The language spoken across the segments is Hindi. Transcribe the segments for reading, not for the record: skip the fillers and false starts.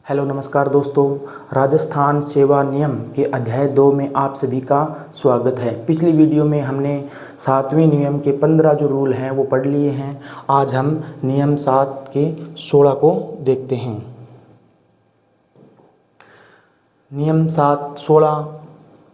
हेलो नमस्कार दोस्तों। राजस्थान सेवा नियम के अध्याय 2 में आप सभी का स्वागत है। पिछली वीडियो में हमने 7वें नियम के 15 जो रूल हैं वो पढ़ लिए हैं। आज हम नियम 7 के 16 को देखते हैं। नियम 7:16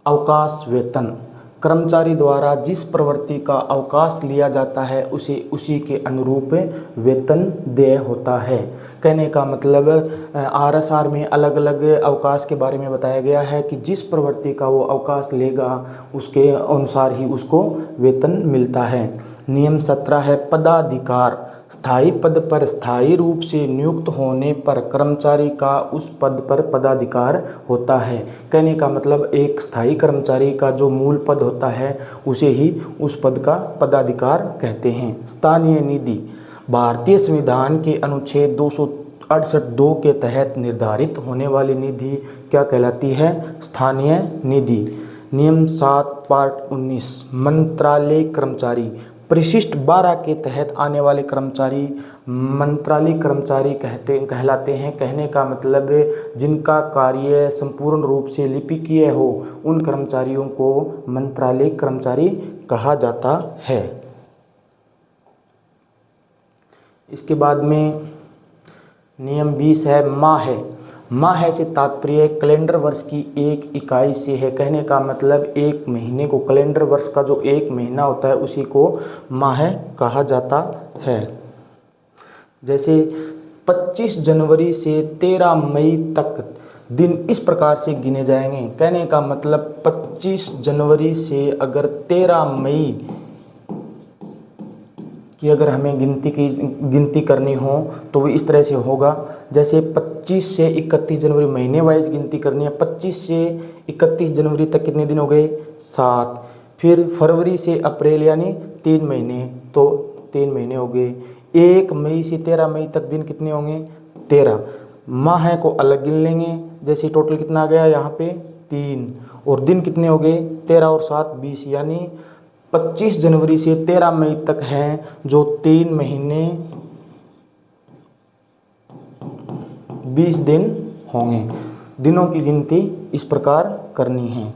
अवकाश वेतन। कर्मचारी द्वारा जिस प्रवृत्ति का अवकाश लिया जाता है उसे उसी के अनुरूप वेतन देय होता है। कहने का मतलब आरएसआर में अलग अलग अवकाश के बारे में बताया गया है कि जिस प्रवृत्ति का वो अवकाश लेगा उसके अनुसार ही उसको वेतन मिलता है। नियम 17 है पदाधिकार। स्थायी पद पर स्थायी रूप से नियुक्त होने पर कर्मचारी का उस पद पर पदाधिकार होता है। कहने का मतलब एक स्थायी कर्मचारी का जो मूल पद होता है उसे ही उस पद का पदाधिकार कहते हैं। स्थानीय निधि। भारतीय संविधान के अनुच्छेद 268(2) के तहत निर्धारित होने वाली निधि क्या कहलाती है? स्थानीय निधि। नियम 7 पार्ट 19 मंत्रालय कर्मचारी। परिशिष्ट 12 के तहत आने वाले कर्मचारी मंत्रालय कर्मचारी कहलाते हैं। कहने का मतलब जिनका कार्य संपूर्ण रूप से लिपिकीय हो उन कर्मचारियों को मंत्रालय कर्मचारी कहा जाता है। इसके बाद में नियम 20 है माह। माह से तात्पर्य कैलेंडर वर्ष की एक इकाई से है। कहने का मतलब एक महीने को, कैलेंडर वर्ष का जो एक महीना होता है उसी को माह कहा जाता है। जैसे 25 जनवरी से 13 मई तक दिन इस प्रकार से गिने जाएंगे। कहने का मतलब 25 जनवरी से अगर 13 मई कि अगर हमें गिनती करनी हो तो वो इस तरह से होगा। जैसे 25 से 31 जनवरी महीने वाइज गिनती करनी है। 25 से 31 जनवरी तक कितने दिन हो गए? 7। फिर फरवरी से अप्रैल यानी 3 महीने, तो 3 महीने हो गए। 1 मई से 13 मई तक दिन कितने होंगे? 13। माह को अलग गिन लेंगे। जैसे टोटल कितना आ गया यहाँ पे? 3। और दिन कितने हो गए? 13 और 7 20, यानी 25 जनवरी से 13 मई तक हैं जो 3 महीने 20 दिन होंगे। दिनों की गिनती इस प्रकार करनी है।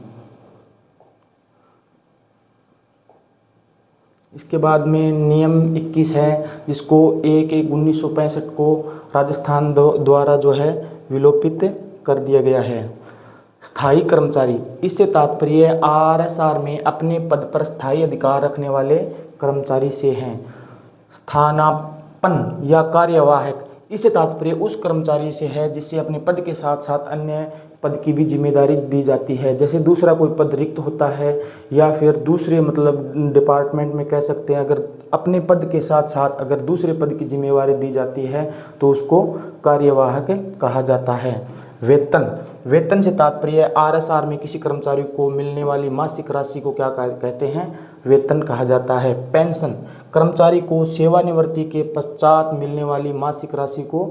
इसके बाद में नियम 21 है जिसको 1/1/1965 को राजस्थान द्वारा जो है विलोपित कर दिया गया है। स्थायी कर्मचारी, इससे तात्पर्य आरएसआर में अपने पद पर स्थायी अधिकार रखने वाले कर्मचारी से हैं। स्थानापन्न या कार्यवाहक, इससे तात्पर्य उस कर्मचारी से है जिससे अपने पद के साथ साथ अन्य पद की भी जिम्मेदारी दी जाती है। जैसे दूसरा कोई पद रिक्त होता है या फिर दूसरे मतलब डिपार्टमेंट में कह सकते हैं, अगर अपने पद के साथ साथ अगर दूसरे पद की जिम्मेदारी दी जाती है तो उसको कार्यवाहक कहा जाता है। वेतन, वेतन से तात्पर्य आरएसआर में किसी कर्मचारी को मिलने वाली मासिक राशि को क्या कहते हैं? वेतन कहा जाता है। पेंशन, कर्मचारी को सेवानिवृत्ति के पश्चात मिलने वाली मासिक राशि को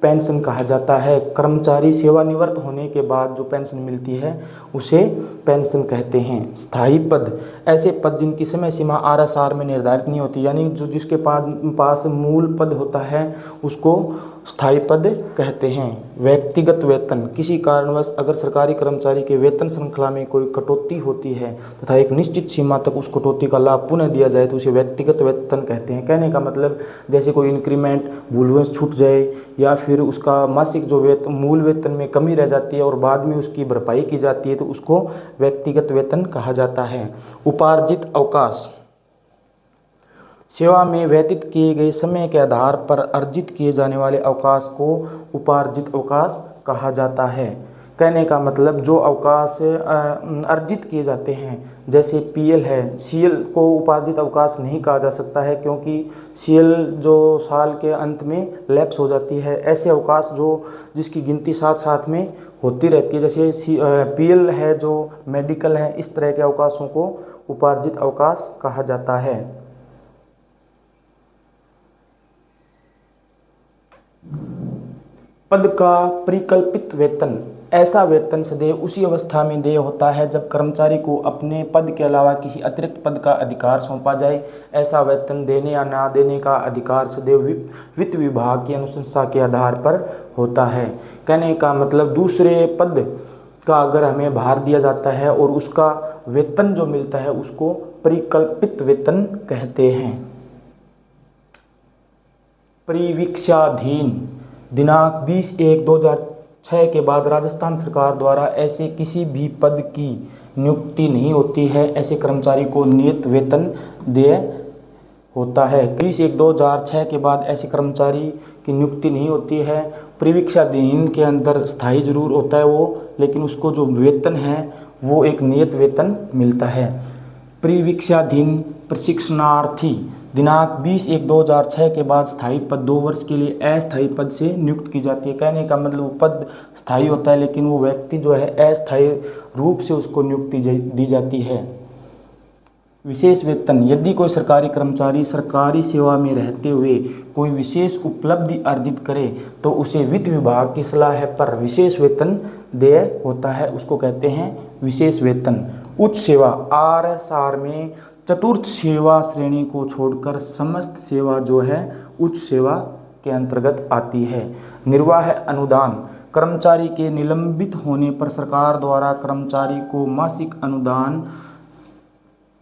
पेंशन कहा जाता है। कर्मचारी सेवानिवृत्त होने के बाद जो पेंशन मिलती है उसे पेंशन कहते हैं। स्थायी पद, ऐसे पद जिनकी समय सीमा आरएसआर में निर्धारित नहीं होती, यानी जो जिसके पास मूल पद होता है उसको स्थायी पद कहते हैं। व्यक्तिगत वेतन, किसी कारणवश अगर सरकारी कर्मचारी के वेतन श्रृंखला में कोई कटौती होती है तथा एक निश्चित सीमा तक उस कटौती का लाभ पुनः दिया जाए तो उसे व्यक्तिगत वेतन कहते हैं। कहने का मतलब जैसे कोई इंक्रीमेंट भूलवश छूट जाए या फिर उसका मासिक जो मूल वेतन में कमी रह जाती है और बाद में उसकी भरपाई की जाती है तो उसको व्यक्तिगत वेतन कहा जाता है। उपार्जित अवकाश, सेवा में व्यतीत किए गए समय के आधार पर अर्जित किए जाने वाले अवकाश को उपार्जित अवकाश कहा जाता है। कहने का मतलब जो अवकाश अर्जित किए जाते हैं, जैसे पीएल है, सीएल को उपार्जित अवकाश नहीं कहा जा सकता है क्योंकि सीएल जो साल के अंत में लैप्स हो जाती है। ऐसे अवकाश जो जिसकी गिनती साथ साथ में होती रहती है, जैसे पीएल है जो मेडिकल है, इस तरह के अवकाशों को उपार्जित अवकाश कहा जाता है। पद का परिकल्पित वेतन, ऐसा वेतन सदैव उसी अवस्था में देय होता है जब कर्मचारी को अपने पद के अलावा किसी अतिरिक्त पद का अधिकार सौंपा जाए। ऐसा वेतन देने या ना देने का अधिकार सदैव वित्त विभाग की अनुशंसा के आधार पर होता है। कहने का मतलब दूसरे पद का अगर हमें भार दिया जाता है और उसका वेतन जो मिलता है उसको परिकल्पित वेतन कहते हैं। परिवीक्षाधीन दिनांक 20/1/2006 के बाद राजस्थान सरकार द्वारा ऐसे किसी भी पद की नियुक्ति नहीं होती है। ऐसे कर्मचारी को नियत वेतन देय होता है। 20/1/2006 के बाद ऐसे कर्मचारी की नियुक्ति नहीं होती है। परिवीक्षाधीन के अंदर स्थायी जरूर होता है वो, लेकिन उसको जो वेतन है वो एक नियत वेतन मिलता है। परिवीक्षाधीन प्रशिक्षणार्थी दिनांक 20/1/2006 के बाद स्थायी पद 2 वर्ष के लिए अस्थायी पद से नियुक्त की जाती है। कहने का मतलब वो पद स्थायी होता है लेकिन वो व्यक्ति जो है अस्थायी रूप से उसको नियुक्ति दी जाती है। विशेष वेतन यदि कोई सरकारी कर्मचारी सरकारी सेवा में रहते हुए कोई विशेष उपलब्धि अर्जित करे तो उसे वित्त विभाग की सलाह पर विशेष वेतन देय होता है, उसको कहते हैं विशेष वेतन। उच्च सेवा RSR में चतुर्थ सेवा श्रेणी को छोड़कर समस्त सेवा जो है उच्च सेवा के अंतर्गत आती है। निर्वाह अनुदान कर्मचारी के निलंबित होने पर सरकार द्वारा कर्मचारी को मासिक अनुदान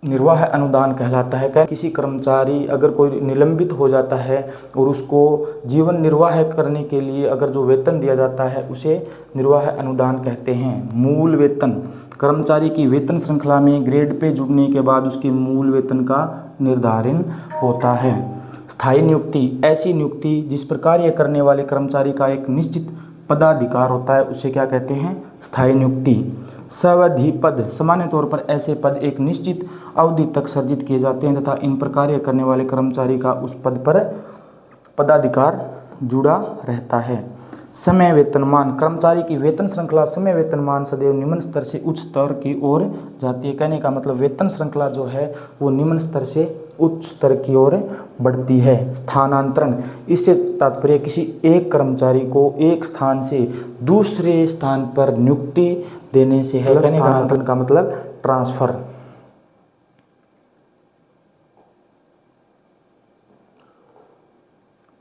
निर्वाह अनुदान कहलाता है। किसी कर्मचारी अगर कोई निलंबित हो जाता है और उसको जीवन निर्वाह करने के लिए अगर जो वेतन दिया जाता है उसे निर्वाह अनुदान कहते हैं। मूल वेतन कर्मचारी की वेतन श्रृंखला में ग्रेड पे जुड़ने के बाद उसके मूल वेतन का निर्धारण होता है। स्थायी नियुक्ति ऐसी नियुक्ति जिस पर कार्य करने वाले कर्मचारी का एक निश्चित पदाधिकार होता है उसे क्या कहते हैं? स्थायी नियुक्ति। सावधि पद सामान्य तौर पर ऐसे पद एक निश्चित अवधि तक सृजित किए जाते हैं तथा इन पर कार्य करने वाले कर्मचारी का उस पद पर पदाधिकार जुड़ा रहता है। समय वेतनमान कर्मचारी की वेतन श्रृंखला समय वेतनमान सदैव निम्न स्तर से उच्च स्तर की ओर जाती है। कहने का मतलब वेतन श्रृंखला जो है वो निम्न स्तर से उच्च स्तर की ओर बढ़ती है। स्थानांतरण इससे तात्पर्य किसी एक कर्मचारी को एक स्थान से दूसरे स्थान पर नियुक्ति देने से है। कहने का मतलब ट्रांसफर।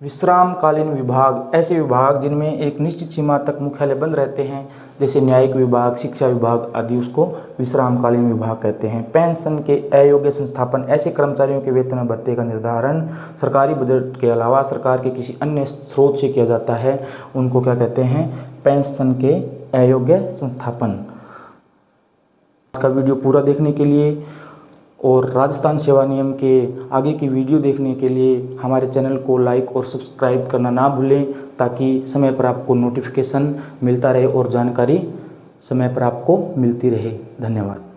विश्रामकालीन विभाग ऐसे विभाग जिनमें एक निश्चित सीमा तक मुख्यालय बंद रहते हैं जैसे न्यायिक विभाग शिक्षा विभाग आदि उसको विश्रामकालीन विभाग कहते हैं। पेंशन के अयोग्य संस्थापन ऐसे कर्मचारियों के वेतन और भत्ते का निर्धारण सरकारी बजट के अलावा सरकार के किसी अन्य स्रोत से किया जाता है, उनको क्या कहते हैं? पेंशन के अयोग्य संस्थापन। आज का वीडियो पूरा देखने के लिए और राजस्थान सेवा नियम के आगे की वीडियो देखने के लिए हमारे चैनल को लाइक और सब्सक्राइब करना ना भूलें ताकि समय पर आपको नोटिफिकेशन मिलता रहे और जानकारी समय पर आपको मिलती रहे। धन्यवाद।